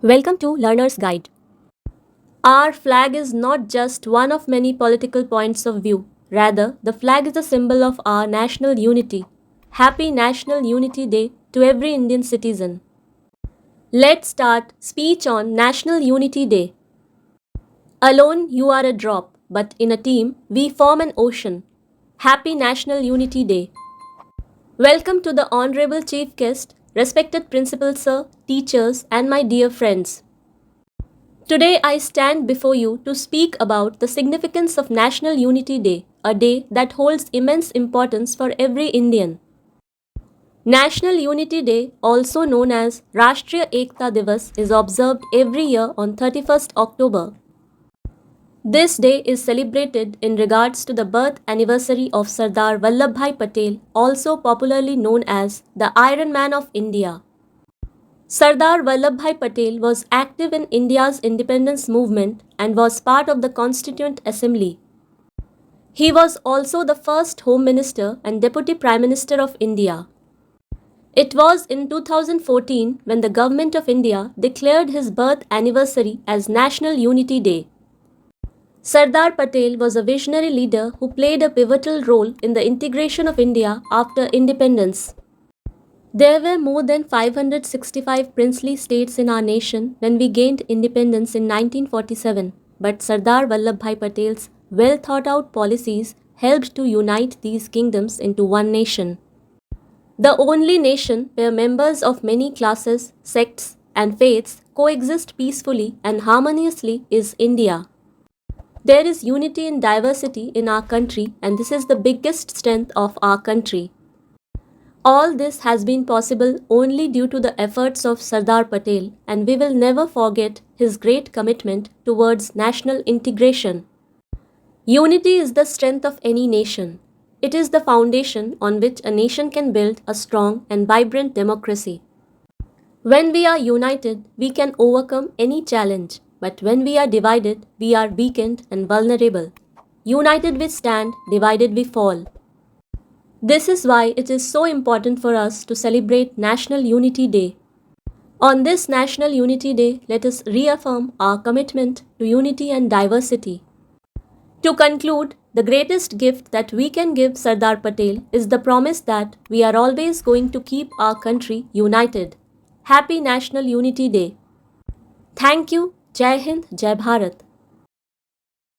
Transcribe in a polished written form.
Welcome to Learner's Guide. Our flag is not just one of many political points of view. Rather, the flag is a symbol of our national unity. Happy National Unity Day to every Indian citizen. Let's start speech on National Unity Day. Alone you are a drop, but in a team we form an ocean. Happy National Unity Day. Welcome to the Honorable Chief Guest, respected Principal Sir, teachers and my dear friends. Today I stand before you to speak about the significance of National Unity Day, a day that holds immense importance for every Indian. National Unity Day, also known as Rashtriya Ekta Diwas, is observed every year on 31st October. This day is celebrated in regards to the birth anniversary of Sardar Vallabhbhai Patel, also popularly known as the Iron Man of India. Sardar Vallabhbhai Patel was active in India's independence movement and was part of the Constituent Assembly. He was also the first Home Minister and Deputy Prime Minister of India. It was in 2014 when the Government of India declared his birth anniversary as National Unity Day. Sardar Patel was a visionary leader who played a pivotal role in the integration of India after independence. There were more than 565 princely states in our nation when we gained independence in 1947, but Sardar Vallabhbhai Patel's well thought out policies helped to unite these kingdoms into one nation. The only nation where members of many classes, sects, and faiths coexist peacefully and harmoniously is India. There is unity in diversity in our country, and this is the biggest strength of our country. All this has been possible only due to the efforts of Sardar Patel, and we will never forget his great commitment towards national integration. Unity is the strength of any nation. It is the foundation on which a nation can build a strong and vibrant democracy. When we are united, we can overcome any challenge, but when we are divided, we are weakened and vulnerable. United we stand, divided we fall. This is why it is so important for us to celebrate National Unity Day. On this National Unity Day, let us reaffirm our commitment to unity and diversity. To conclude, the greatest gift that we can give Sardar Patel is the promise that we are always going to keep our country united. Happy National Unity Day. Thank you. Jai Hind, Jai Bharat.